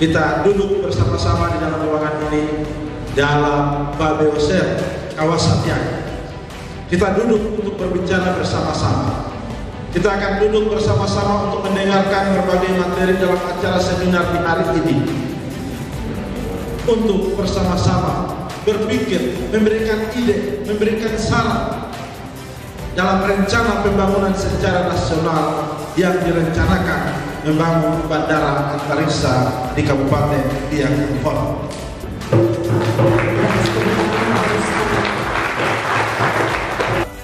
kita duduk bersama-sama di dalam ruangan ini dalam Babewser kawasan yang kita duduk untuk berbicara bersama-sama. Kita akan duduk bersama-sama untuk mendengarkan berbagai materi dalam acara seminar di hari ini, untuk bersama-sama berpikir, memberikan ide, memberikan saran dalam rencana pembangunan secara nasional yang direncanakan membangun bandara antariksa di Kabupaten Biak Numfor.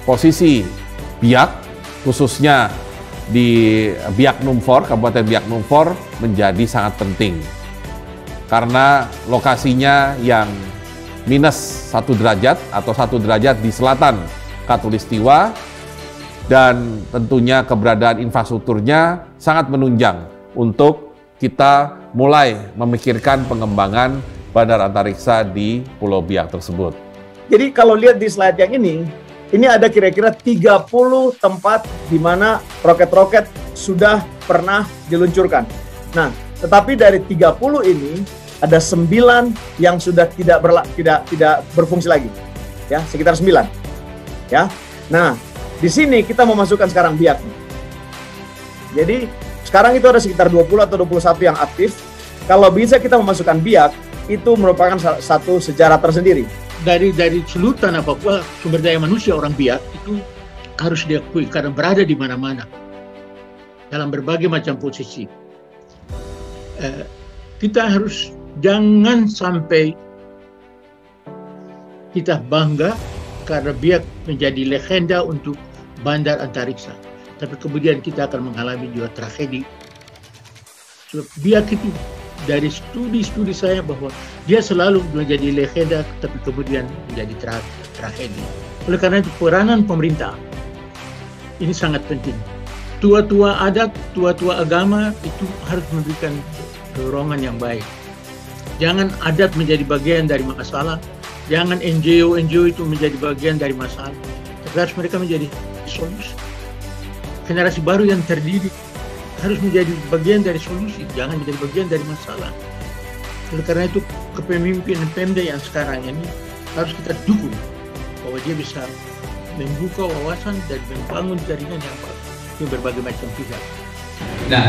Posisi Biak, khususnya di Biak Numfor, Kabupaten Biak Numfor, menjadi sangat penting. Karena lokasinya yang minus 1 derajat atau 1 derajat di selatan Katulistiwa, dan tentunya keberadaan infrastrukturnya sangat menunjang untuk kita mulai memikirkan pengembangan bandara antariksa di Pulau Biak tersebut. Jadi kalau lihat di slide yang ini ada kira-kira 30 tempat di mana roket-roket sudah pernah diluncurkan. Nah, tetapi dari 30 ini ada 9 yang sudah tidak berfungsi lagi. Ya, sekitar 9. Ya. Nah, di sini kita memasukkan sekarang Biak. Jadi, sekarang itu ada sekitar 20 atau 21 yang aktif. Kalau bisa kita memasukkan Biak, itu merupakan satu sejarah tersendiri. Dari seluruh tanah Papua, sumber daya manusia orang Biak itu harus diakui karena berada di mana-mana dalam berbagai macam posisi. Kita harus jangan sampai kita bangga karena Biak menjadi legenda untuk bandar antariksa, tapi kemudian kita akan mengalami juga tragedi. So, Biak itu dari studi saya bahwa dia selalu menjadi legenda, tapi kemudian menjadi tragedi. Oleh karena itu peranan pemerintah ini sangat penting. Tua-tua adat, tua-tua agama itu harus memberikan dorongan yang baik. Jangan adat menjadi bagian dari masalah, jangan NGO itu menjadi bagian dari masalah. Tapi harus mereka menjadi solusi. Generasi baru yang terdiri harus menjadi bagian dari solusi, jangan menjadi bagian dari masalah. Oleh karena itu kepemimpinan Pemda yang sekarang ini harus kita dukung bahwa dia bisa membuka wawasan dan membangun jaringan yang bagus di berbagai macam pihak. Nah,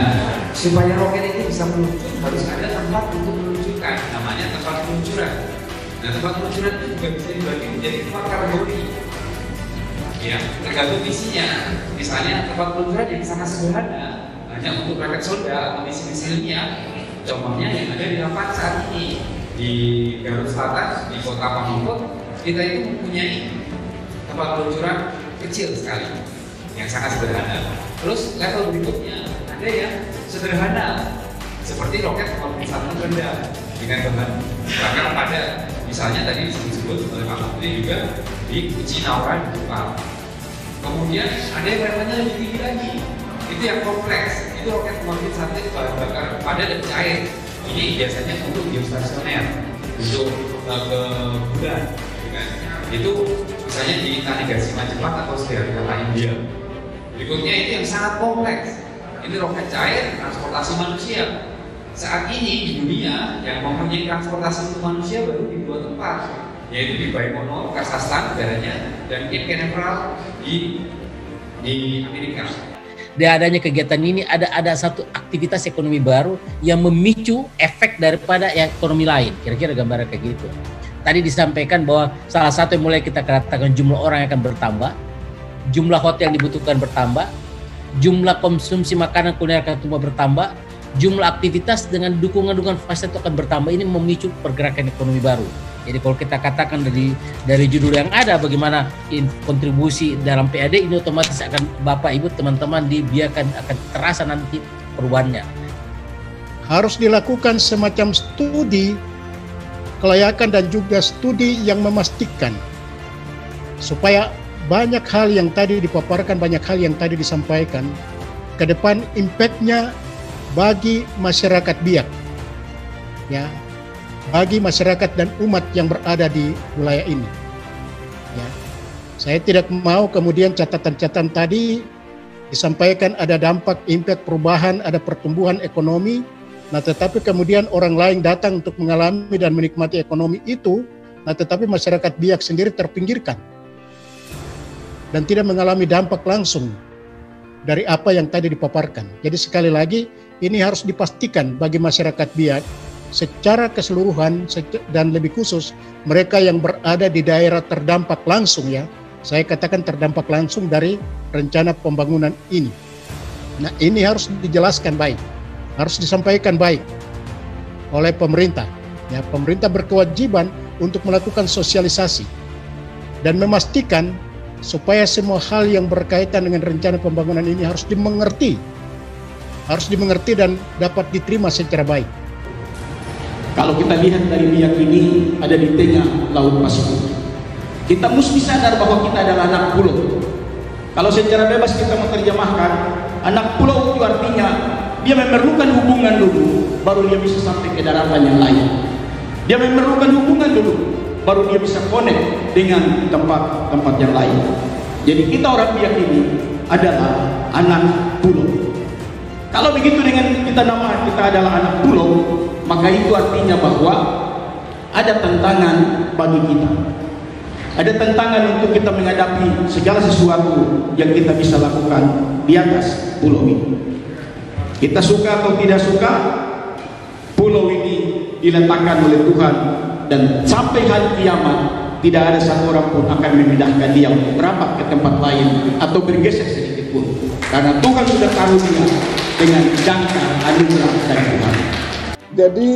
supaya roket itu bisa meluncur harus ada tempat untuk meluncurkan, namanya tempat peluncuran. Nah, tempat peluncuran itu juga bisa dibagi menjadi 4 kategori. Ya, tergantung visinya. Misalnya tempat peluncuran yang sangat sederhana, hanya untuk roket soda atau misi-misi ilmiah. Contohnya yang ada di Lapan saat ini di Garut Selatan, di Kota Pamengpeuk, kita itu mempunyai tempat peluncuran kecil sekali, yang sangat sederhana. Terus level berikutnya ada yang sederhana, seperti roket kemasan rendah dengan bahan bakar padat. Misalnya tadi disebut oleh Pak Menteri juga di Ucinaura di Jepang. Kemudian ada yang levelnya lebih tinggi lagi, itu yang kompleks, itu roket pembangkit satelit bahan bakar padat dan cair. Ini biasanya untuk geostasioner, untuk ke bulan, itu misalnya di navigasi Jepang atau Sierra India. Berikutnya itu yang sangat kompleks, ini roket cair transportasi manusia. Saat ini di dunia yang mempunyai transportasi untuk manusia baru di 2 tempat, yaitu di Baikonur, Kazakhstan negaranya, dan Cape Canaveral di Amerika. Dengan adanya kegiatan ini ada satu aktivitas ekonomi baru yang memicu efek daripada ekonomi lain. Kira-kira gambaran kayak gitu. Tadi disampaikan bahwa salah satu yang mulai kita katakan jumlah orang yang akan bertambah, jumlah hotel yang dibutuhkan bertambah, jumlah konsumsi makanan kuliner akan tumbuh bertambah, jumlah aktivitas dengan dukungan fasilitas akan bertambah. Ini memicu pergerakan ekonomi baru. Jadi kalau kita katakan dari judul yang ada bagaimana kontribusi dalam PAD, ini otomatis akan Bapak Ibu teman-teman dibiarkan akan terasa nanti perubahannya. Harus dilakukan semacam studi kelayakan dan juga studi yang memastikan supaya banyak hal yang tadi dipaparkan, banyak hal yang tadi disampaikan ke depan impact-nya bagi masyarakat Biak, ya, bagi masyarakat dan umat yang berada di wilayah ini. Ya, saya tidak mau kemudian catatan-catatan tadi disampaikan ada dampak impact perubahan, ada pertumbuhan ekonomi, Nah, tetapi kemudian orang lain datang untuk mengalami dan menikmati ekonomi itu, nah tetapi masyarakat Biak sendiri terpinggirkan dan tidak mengalami dampak langsung dari apa yang tadi dipaparkan. Jadi sekali lagi, ini harus dipastikan bagi masyarakat Biak secara keseluruhan dan lebih khusus mereka yang berada di daerah terdampak langsung, ya. Saya katakan terdampak langsung dari rencana pembangunan ini. Nah, ini harus dijelaskan baik, harus disampaikan baik oleh pemerintah. Ya, pemerintah berkewajiban untuk melakukan sosialisasi dan memastikan supaya semua hal yang berkaitan dengan rencana pembangunan ini harus dimengerti dan dapat diterima secara baik. Kalau kita lihat dari Biak ini ada di tengah Laut Pasifik, kita mesti sadar bahwa kita adalah anak pulau. Kalau secara bebas kita menerjemahkan, anak pulau itu artinya dia memerlukan hubungan dulu, baru dia bisa sampai ke daratan yang lain. Dia memerlukan hubungan dulu, baru dia bisa connect dengan tempat-tempat yang lain. Jadi kita orang Biak ini adalah anak pulau. Kalau begitu dengan kita adalah anak pulau, maka itu artinya bahwa ada tantangan bagi kita. Ada tantangan untuk kita menghadapi segala sesuatu yang kita bisa lakukan di atas pulau ini. Kita suka atau tidak suka, pulau ini diletakkan oleh Tuhan, dan sampai hari kiamat tidak ada satu orang pun akan memindahkan dia untuk merapat ke tempat lain atau bergeser sedikit pun, karena Tuhan sudah taruh dia dengan jangka anugerah dari Tuhan. Jadi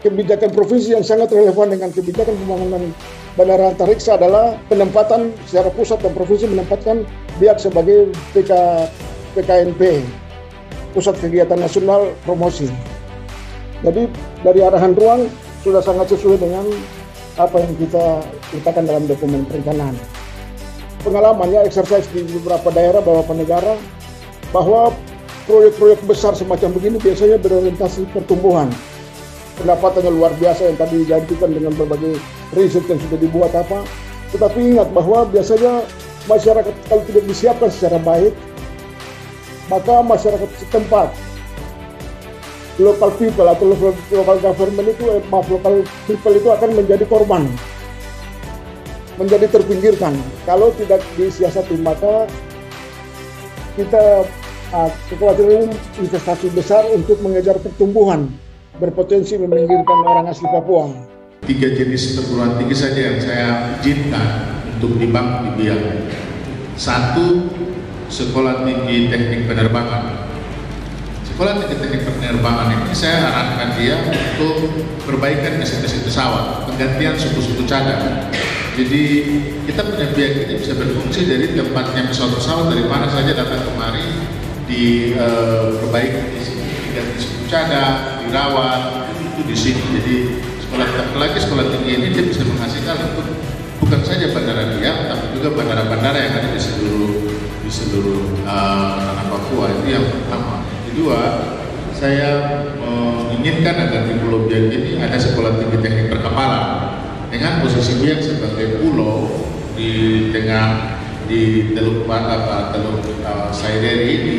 kebijakan provinsi yang sangat relevan dengan kebijakan pembangunan Bandara Antariksa adalah penempatan secara pusat dan provinsi menempatkan Biak sebagai PKNP, Pusat Kegiatan Nasional Promosi. Jadi dari arahan ruang sudah sangat sesuai dengan apa yang kita letakkan dalam dokumen perencanaan. Pengalamannya exercise di beberapa daerah, beberapa negara, bahwa proyek-proyek besar semacam begini biasanya berorientasi pertumbuhan. Pendapatannya luar biasa yang tadi dijanjikan dengan berbagai riset yang sudah dibuat apa. Tetapi ingat bahwa biasanya masyarakat kalau tidak disiapkan secara baik, maka masyarakat setempat, local people atau local government itu, local people itu akan menjadi korban, menjadi terpinggirkan. Kalau tidak disiasati, maka kita kekhawatiran investasi besar untuk mengejar pertumbuhan berpotensi meminggirkan orang asli Papua. 3 jenis perguruan tinggi saja yang saya izinkan untuk dibangun di Biak. 1, Sekolah Tinggi Teknik Penerbangan. Sekolah Tinggi Teknik Penerbangan ini saya arahkan dia untuk perbaikan mesin-mesin pesawat, penggantian suku-suku cadang. Jadi kita punya Biak ini bisa berfungsi dari tempatnya pesawat-pesawat dari mana saja datang kemari, diperbaiki di sini, diganti suku cadang, dirawat, itu di sini. Jadi sekolah tinggi ini dia bisa menghasilkan untuk bukan saja bandara Biak, tapi juga bandara-bandara yang ada di seluruh tanah Papua. Itu yang pertama. Kedua, saya menginginkan agar di Pulau Biak ini ada sekolah tinggi teknik perkapalan dengan posisi Biak sebagai pulau di tengah di Teluk Saideri ini.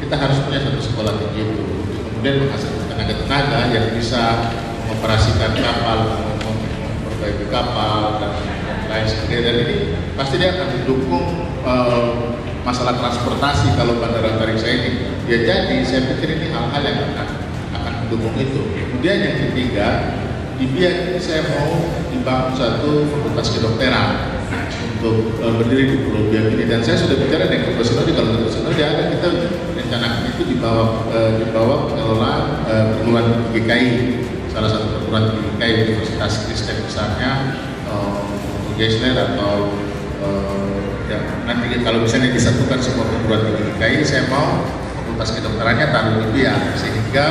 Kita harus punya satu sekolah tinggi itu untuk kemudian menghasilkan tenaga-tenaga yang bisa mengoperasikan kapal, memperbaiki kapal dan lain sebagainya. Dan ini pasti dia akan mendukung masalah transportasi kalau Bandara Antariksa ini. Ya, jadi saya pikir ini hal-hal yang akan mendukung itu. Kemudian yang ketiga, di Biak ini saya mau dibangun satu fakultas kedokteran untuk berdiri di Pulau Biak ini, dan saya sudah bicara dengan Dr. Sinodi. Kalau Dr. Sinodi ada, kita rencanakan itu di bawah pengelolaan perguruan tinggi GKI, salah satu perguruan tinggi GKI Universitas Kristen misalnya, Geisler atau ya, nanti kalau misalnya disatukan semua perguruan tinggi GKI, saya mau fakultas kedokterannya taruh di Biak, sehingga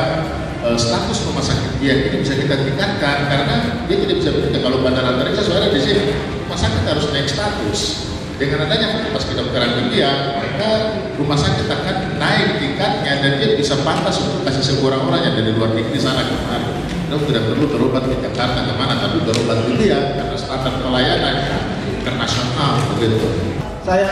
status rumah sakit Biak ini bisa kita tingkatkan, karena dia tidak bisa bekerja kalau Bandara Antariksa suara di sini, rumah sakit harus naik status. Dengan adanya fakultas kedokteran di Biak, maka rumah sakit akan naik tingkatnya dan dia bisa pantas untuk kasih semua orang-orang yang dari luar negeri sana kemari. Kita tidak perlu berobat ke Jakarta kemana, tapi berobat di Biak karena standar pelayanan internasional begitu. Saya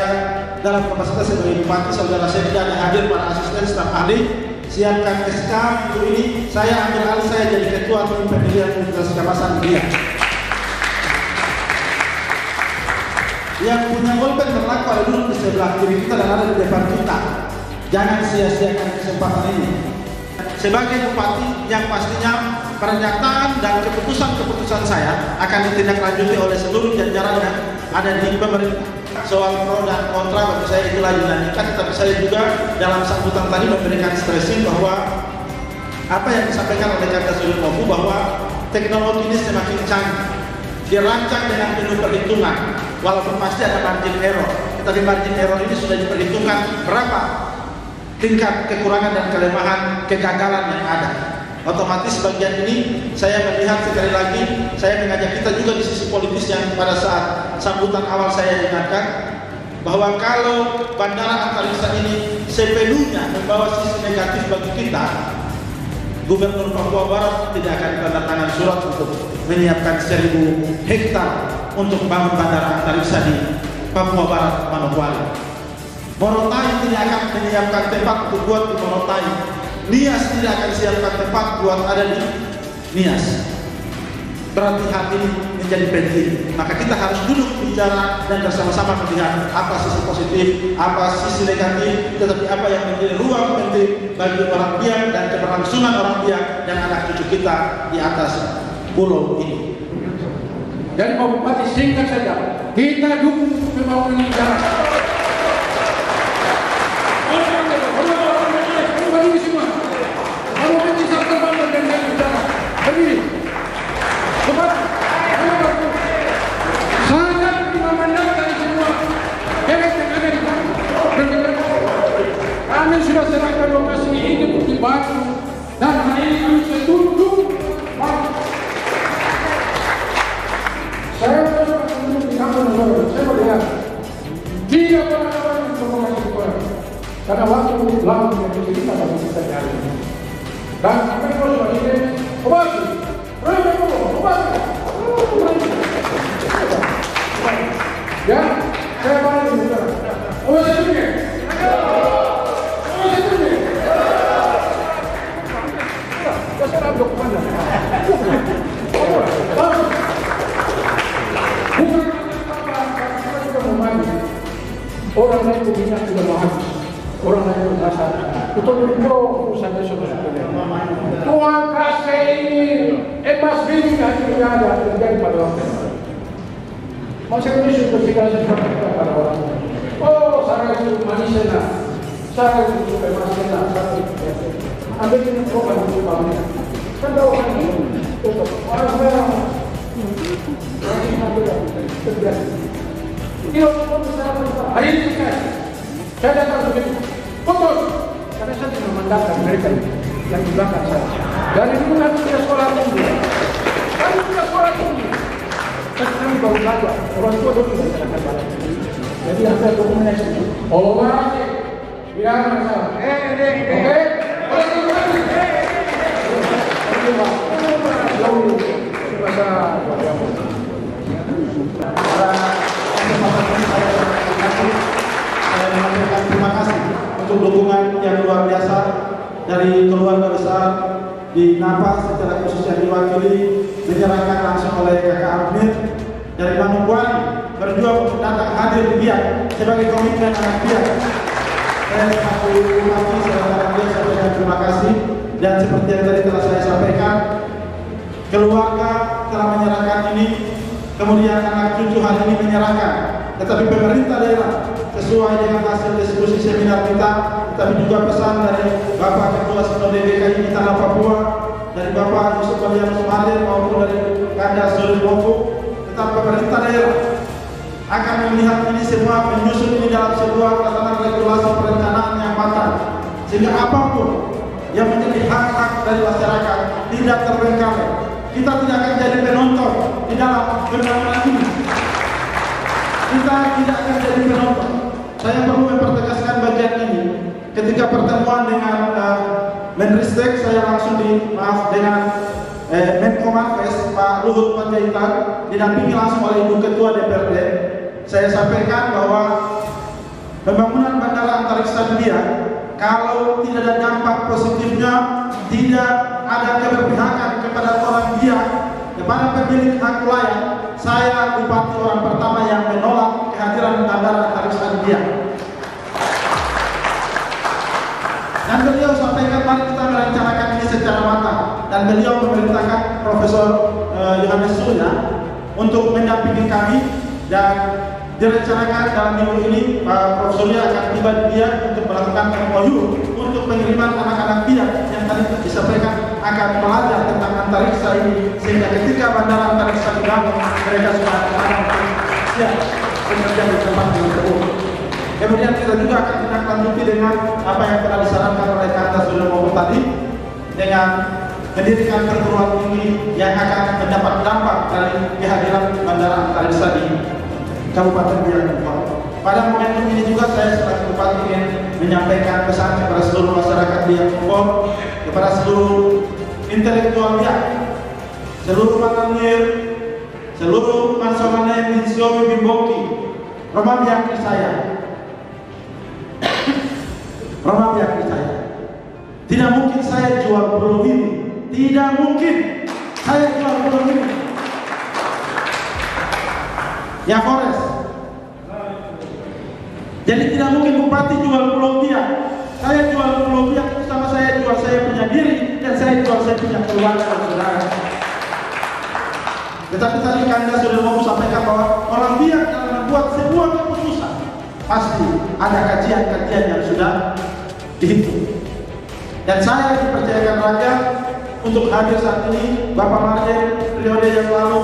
dalam kapasitas sebagai bupati, saudara saya tidak ada hadir para asisten staf ahli. siapkan SK untuk ini, saya ambil alih, saya jadi ketua tim pemilihan Universitas Kawasan Biak. Yang punya golpen berlaku ada dulu di sebelah kiri kita dan ada di depan kita. Jangan sia-siakan kesempatan ini. Sebagai bupati yang pastinya pernyataan dan keputusan-keputusan saya akan ditindaklanjuti oleh seluruh jajaran yang ada di pemerintah. Soal pro dan kontra bagi saya itulah dinamika, tetapi saya juga dalam sambutan tadi memberikan stressing bahwa apa yang disampaikan oleh Kanda Sudirmofu bahwa teknologi ini semakin canggih, dirancang dengan penuh perhitungan, walaupun pasti ada margin error. Tetapi margin error ini sudah diperhitungkan berapa tingkat kekurangan dan kelemahan, kegagalan yang ada. Otomatis bagian ini saya melihat sekali lagi, saya mengajak kita juga di sisi politis yang pada saat sambutan awal saya ingatkan bahwa kalau bandara antariksa ini sepenuhnya membawa sisi negatif bagi kita, Gubernur Papua Barat tidak akan tanda tangan surat untuk menyiapkan 1000 hektar untuk bangun bandara antariksa di Papua Barat, Manokwari. Morotai tidak akan menyiapkan tempat untuk buat di Morotai. Nias tidak akan siapkan tempat buat ada di Nias. Berarti hal ini menjadi penting. Maka kita harus duduk bicara dan bersama-sama melihat apa sisi positif, apa sisi negatif, tetapi apa yang menjadi ruang penting bagi orang Biak dan keberlangsungan orang Biak dan anak cucu kita di atas pulau ini. Jadi Pak Bupati, singkat saja, kita dukung pembangunan negara. Berdiri semua. Kalau bisa terbang dan dari udara. Berdiri. Cepat. Sangat memandang dari semua deret yang ada di belakang. Kami sudah serahkan lokasi ini untuk dibantu dan hari ini kami setuju. Saya sudah menunggu di kampung Nusantara. Saya melihat tidak pernah ada informasi sekolah. Karena waktu lama yang kita bagi kita cari. Dan kami kalau sudah ini, obati, obati. Ya, saya balik sebentar. Obati ini. Obati ini. Kita sudah dokumen. Bukan apa-apa, kita sudah memahami. Orang lain punya sudah memahami. Orang lain merasa itu pro usahanya sudah-sudah. Tuhan kasih ini emas bilik akhirnya ada terjadi pada waktu itu. Masa ini sudah tidak seperti itu pada orang. Oh, saya itu manisnya, saya itu sudah manisnya, saya itu. Ambil ini program untuk kami. Kan tahu kan ini. Orang merah. Terjadi. Ini orang besar. Hari ini saya datang begitu. Putus, karena saya tidak memandangkan mereka yang di belakang saya. Dari dulu kami sudah sekolah tinggi. Kami sudah sekolah tinggi. Tapi kami baru belajar. Orang tua dulu tidak akan belajar. Jadi ada dokumentasi. Oh, masih. Biar masalah. Oke? Terima kasih untuk dukungan yang luar biasa dari keluarga besar di Napa, secara khusus yang diwakili dinyerahkan langsung oleh Kakak Amir dari Manokwari, berjuang untuk datang hadir di Biak sebagai komitmen anak Biak. Saya selaku bupati, saya sampaikan terima kasih, dan seperti yang tadi telah saya sampaikan, keluarga telah menyerahkan ini, kemudian anak cucu hari ini menyerahkan, tetapi pemerintah daerah sesuai dengan hasil diskusi seminar kita, tapi juga pesan dari Bapak Ketua Sinode DKI Tanah Papua, dari Bapak Yusuf Walian Sumadir maupun dari Kanda Sudirmofu, tetap pemerintah daerah akan melihat ini semua, menyusun ini dalam sebuah tatanan regulasi perencanaan yang matang, sehingga apapun yang menjadi hak-hak dari masyarakat tidak terbengkalai. Kita tidak akan jadi penonton di dalam pembangunan ini. Kita tidak akan jadi penonton. Saya perlu mempertegaskan bagian ini. Ketika pertemuan dengan Menristek, saya langsung dengan Menko Marves, Pak Luhut Panjaitan, didampingi langsung oleh Ibu Ketua DPRD. Saya sampaikan bahwa pembangunan bandara antariksa Biak kalau tidak ada dampak positifnya, tidak ada keberpihakan kepada orang biak, kepada pemilik hak layak, saya bupati orang pertama yang menolak kehadiran Bandara Antariksa Biak. Dan beliau sampaikan mari kita merencanakan ini secara matang. Dan beliau memerintahkan Profesor Yohanes Surya untuk mendampingi kami, dan direncanakan dalam minggu ini Prof. Surya akan tiba di Biak untuk melakukan MOU untuk pengiriman anak-anak Biak yang tadi disampaikan akan belajar tentang antariksa ini, sehingga ketika bandara antariksa dibangun mereka sudah akan siap bekerja di tempat yang tersebut. Kemudian kita juga akan tindak-lanjuti dengan apa yang telah disarankan oleh Kanda Sudirman tadi, dengan mendirikan perguruan tinggi yang akan mendapat dampak dari kehadiran bandara antariksa di Kabupaten Biak. Pada momentum ini juga saya sebagai bupati ingin menyampaikan pesan kepada seluruh masyarakat Biak, kepada seluruh intelektual Biak, seluruh mananir, seluruh mansomanai Minsiomi Bimboki, Roma Biak saya. Roma Biak saya. Tidak mungkin saya jual pulau ini. Tidak mungkin saya jual pulau ini. Ya Forest. Jadi tidak mungkin bupati jual pulau Biak. Saya jual pulau Biak itu sama saya jual saya punya diri, dan saya jual saya punya keluarga dan saudara. Tetapi tadi Kanda sudah mau sampaikan bahwa orang Biak dalam membuat sebuah keputusan pasti ada kajian-kajian yang sudah dihitung. Dan saya dipercayakan rakyat untuk hadir saat ini. Bapak Marjen periode yang lalu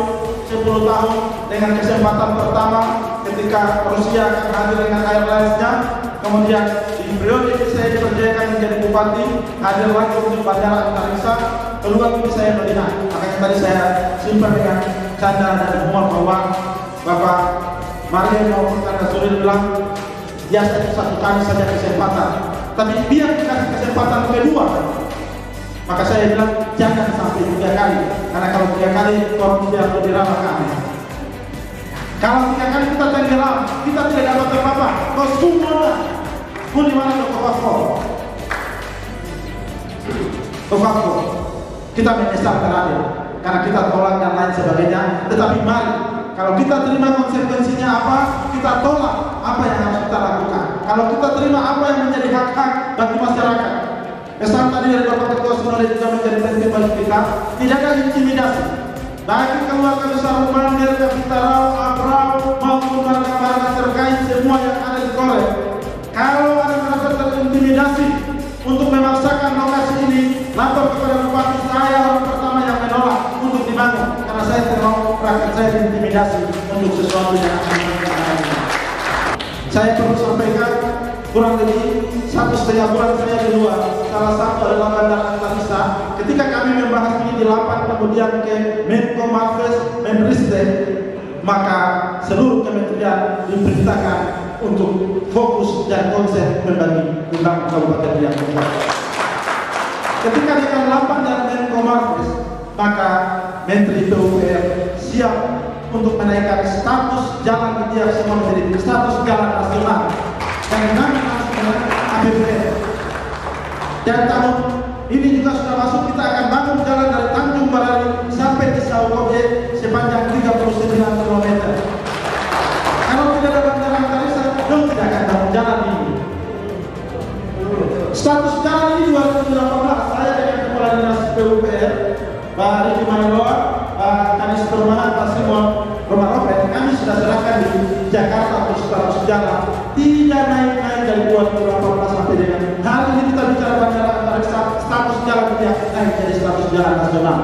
10 tahun dengan kesempatan pertama ketika Rusia akan hadir dengan airlines-nya. Kemudian di periode ini saya dipercayakan menjadi bupati, hadir lagi untuk bandara antariksa. Peluang ini saya melihat. Makanya tadi saya simpan dengan canda dan humor bahwa Bapak Marjen maupun Kanda Surya bilang biasa itu satu kali saja kesempatan, tapi biar dikasih kesempatan kedua, maka saya bilang jangan sampai 3 kali, karena kalau 3 kali orang tidak lebih ramah kami. Kalau 3 kali kita tenggelam, kita tidak dapat apa-apa. Kau semua pun di mana Kofako, kita menyesal terakhir karena kita tolak dan lain sebagainya. Tetapi mari, kalau kita terima konsekuensinya apa, kita tolak apa yang harus kita lakukan. Kalau kita terima apa yang menjadi hak-hak bagi masyarakat. Pesan tadi dari Bapak Ketua Senada juga menjadi penting bagi kita. Tidak ada intimidasi bagi keluarga besar Umandir, Kapitarau, Abrau maupun warga-warga terkait semua yang ada di Korek. Kalau ada merasa terintimidasi untuk memaksakan lokasi ini, lapor kepada bupati. Saya orang pertama yang menolak untuk dibangun, karena saya tidak mau rakyat saya diintimidasi untuk sesuatu yang akan dilakukan. Saya perlu sampaikan, kurang lebih 1,5 bulan saya di luar. Salah satu adalah bandara antariksa. Ketika kami membahas ini di Lapan, kemudian ke Menko Marves, Menristek, maka seluruh kementerian diperintahkan untuk fokus dan konsep membangun Kabupaten Biak. Ketika dengan Lapan dan Menko Marves, maka Menteri PUPR siap untuk menaikkan status jalan di Biak semua menjadi status jalan nasional, dan kami harus menaikkan APBN. Dan tahun ini juga sudah masuk, kita akan bangun jalan dari Tanjung Barari sampai di Saukobe sepanjang 39 km. Kalau tidak ada bandara antariksa, dong tidak akan bangun jalan ini. Status jalan ini 2018 saya dengan Kepala Dinas PUPR Pak Riki Mailoa, Pak Kanis Permahan, Pak Simon Romaropet, kami sudah serahkan di Jakarta untuk status jalan. Tidak naik-naik dari 2018 sampai dengan hari ini kita bicara bandara antariksa, status jalan tidak naik jadi status jalan nasional.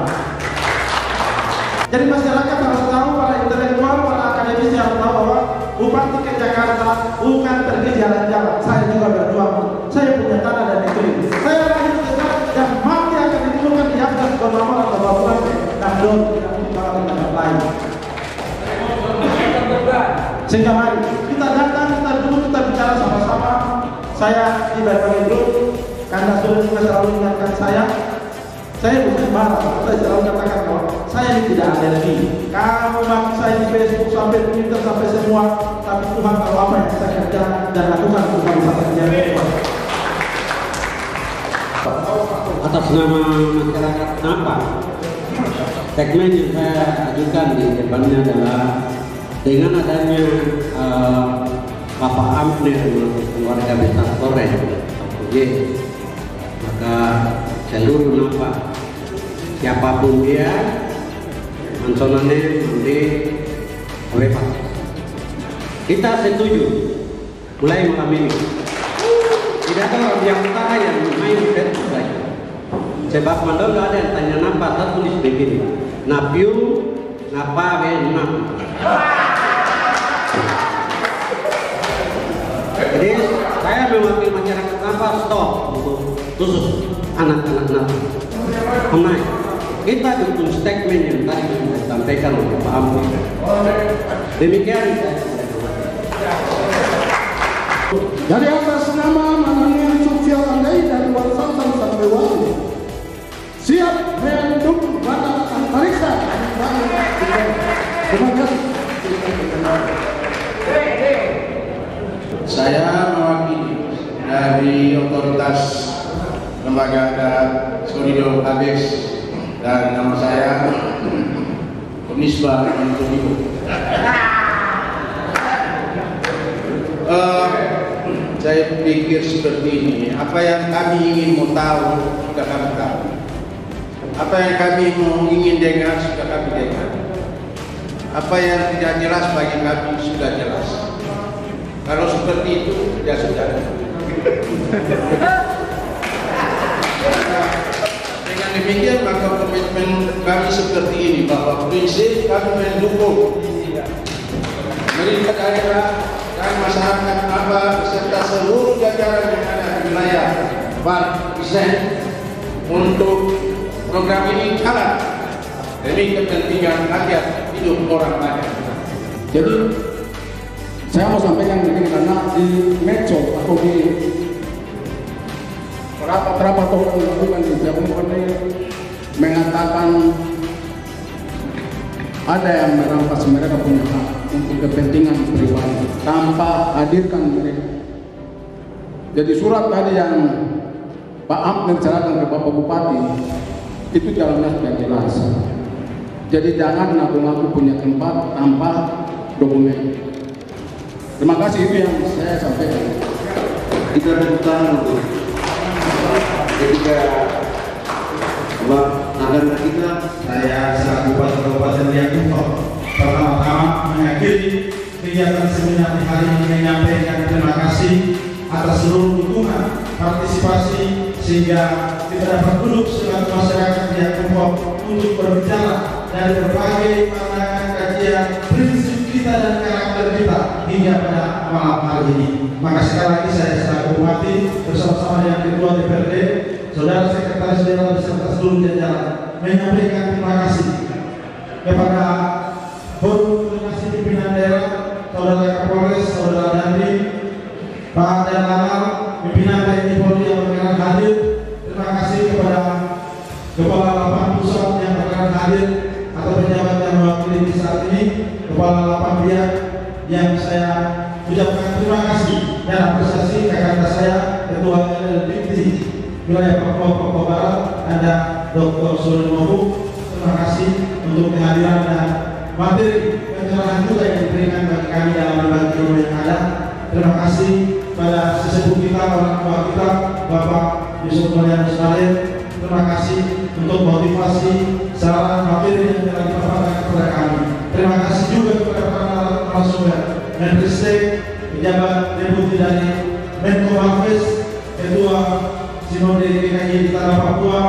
Jadi masyarakat harus tahu, para intelektual, para akademisi harus tahu bahwa bupati ke Jakarta bukan pergi jalan-jalan. Saya juga berjuang. Saya punya tanah dan negeri. Saya lahir di sana dan mati akan ditemukan di atas Gondomar atau Bapuran dan Don tidak dibawa ke tempat lain. Sehingga mari kita datang, kita duduk, kita bicara sama-sama. Saya di berbagai grup, Kanda sudah juga selalu ingatkan saya bukan marah, saya selalu katakan bahwa saya ini tidak alergi. Kamu maki saya di Facebook sampai Twitter sampai semua, tapi Tuhan tahu apa yang saya kerja dan lakukan untuk bangsa kerja. atas nama masyarakat Napa, segmen yang saya ajukan di depannya adalah dengan adanya Bapak Amner keluarga besar Torres, maka seluruh Napa, siapapun dia, Mansonane, Mande, Orepa, kita setuju mulai malam ini. Tidak ada orang yang utara yang main betul saja. Sebab malam nggak ada yang tanya Napa, tak tulis begini. Napiu, Napa, Benap. Jadi saya mewakili masyarakat Napa stop untuk khusus anak-anak Napa. Kemai, kita dukung statement yang tadi sudah disampaikan oleh Pak Amri. Demikian. Dari atas nama Mananir Sufia Andai dari Walsamsam sampai Wali, siap mendukung Bandar Antariksa. Terima kasih. Saya mewakili dari otoritas lembaga adat Skorido Habis dan nama saya Misbah Antonio. Saya pikir seperti ini, apa yang kami ingin mau tahu sudah kami tahu, apa yang kami mau ingin dengar sudah kami dengar, apa yang tidak jelas bagi kami sudah jelas. Kalau seperti itu ya sudah. Dengan demikian maka komitmen kami seperti ini, bahwa prinsip kami mendukung pemerintah daerah dan masyarakat Napa beserta seluruh jajaran yang ada di wilayah Pak Isen untuk program ini jalan demi kepentingan rakyat hidup orang banyak. Jadi saya mau sampaikan begini, karena di medsos atau di berapa tahun bukan di Jawa ini mengatakan ada yang merampas mereka punya hak untuk kepentingan pribadi tanpa hadirkan mereka. Jadi surat tadi yang Pak Am menceritakan ke Bapak Bupati itu jalannya sudah jelas. Jadi jangan ngaku-ngaku punya tempat tanpa dokumen. Terima kasih, itu yang saya sampaikan. Kita tentang untuk ketika agar kita, saya selaku Bupati Kabupaten Biak Numfor pertama-tama mengakhiri kegiatan seminar di hari ini menyampaikan terima kasih atas seluruh dukungan, partisipasi, sehingga kita dapat duduk sebagai masyarakat Biak Numfor untuk berbicara dari berbagai pandangan, kajian, prinsip kita dan karakter kita hingga pada malam hari ini. Maka sekali lagi saya selaku Bupati bersama-sama dengan Ketua DPRD, Saudara Sekretaris Daerah beserta seluruh jajaran menyampaikan terima kasih kepada Forum Koordinasi Pimpinan Daerah, Saudara Kapolres, Saudara Dandi, Pak Danlanal, pimpinan TNI Polri yang berkenan hadir. Terima kasih kepada Kepala Lapan Pusat yang berkenan hadir atau pejabat yang mewakili di saat ini, Kepala Lapan Biak yang saya ucapkan terima kasih dan apresiasi kakak saya Ketua LLPT wilayah Papua Barat, Anda Dr. Sulaiman. Terima kasih untuk kehadiran dan materi pencerahan juga yang diberikan bagi kami dalam berbagai ilmu yang ada. Terima kasih pada sesepuh kita, orang tua kita, Bapak Yusuf Mulyanus Salim. Terima kasih untuk motivasi, saran, materi yang telah dipaparkan kepada kami. Terima kasih juga kepada para narasumber, Menristek, pejabat deputi dari Menko Hafiz, Ketua Sinode DKI di Tanah Papua,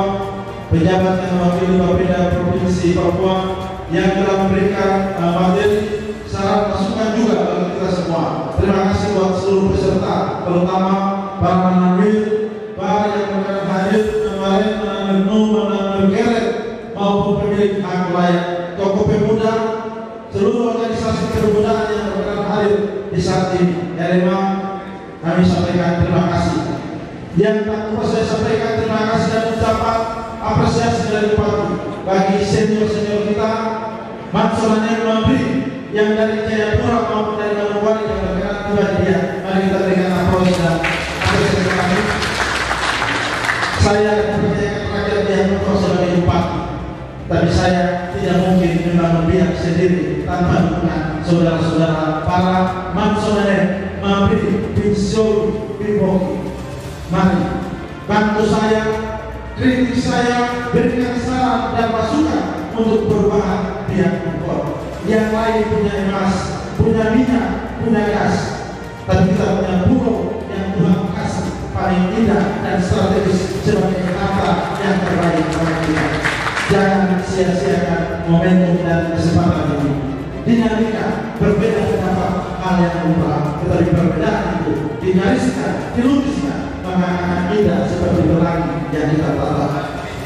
pejabat yang mewakili Bapeda Provinsi Papua yang telah memberikan materi, saran, masukan juga bagi kita semua. Terima kasih buat seluruh peserta, terutama para manawir, para yang berkenan hadir kemarin, menanam geret maupun pemilik hak layak, tokoh pemuda, seluruh organisasi kepemudaan yang berkenan hadir di saat ini. Memang kami sampaikan terima kasih. Yang tak lupa saya sampaikan terima kasih dan ucapan apresiasi dari Bupati bagi senior-senior kita, Mansonane Mabri yang dari Jayapura maupun dari Manokwari yang berkenan tiba dia. Mari kita berikan aplaus dan apresiasi kami. Saya biak sendiri tanpa dukungan saudara-saudara para mansonere memberi pisau biboki. Mari bantu saya, kritik saya, berikan saran dan masukan untuk perubahan biak impor. Yang lain punya emas, punya minyak, punya gas, tapi kita punya pulau yang Tuhan kasih paling indah dan strategis sebagai harta yang terbaik bagi kita. Jangan sia-siakan momentum dan kesempatan ini. Dinamika berbeda pendapat hal yang lumrah, tetapi perbedaan itu dinyariskan, dilukiskan, maka akan indah seperti pelangi yang kita tatap.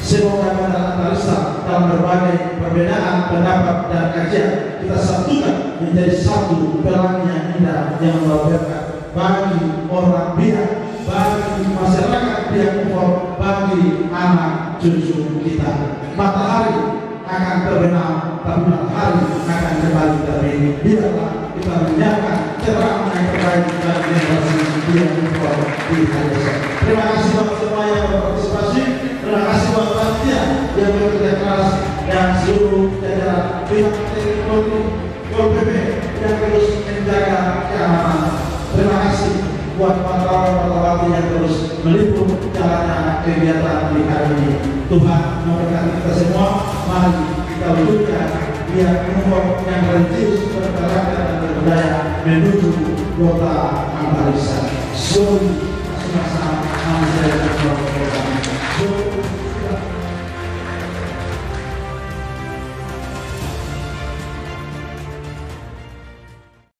Semoga Bandar Antariksa dalam berbagai perbedaan pendapat dan kajian kita satukan menjadi satu pelangi yang indah yang membawa bagi orang biak, bagi masyarakat biak umur, bagi anak cucu kita. Matahari akan terbenam, tapi matahari akan kembali terbit. Biarlah kita menyiapkan terang yang terbaik bagi generasi biak umur di Indonesia. Terima kasih buat semua yang berpartisipasi. Terima kasih buat panitia yang bekerja keras dan seluruh jajaran pihak TNI Pol PP yang terus menjaga keamanan. Terima kasih buat wartawan-wartawan yang terus meliput jalannya kegiatan di hari ini. Tuhan memberkati kita semua. Mari kita wujudkan biak umur yang religius, berkarakter dan berbudaya menuju kota Antariksa. Suri, sama-sama,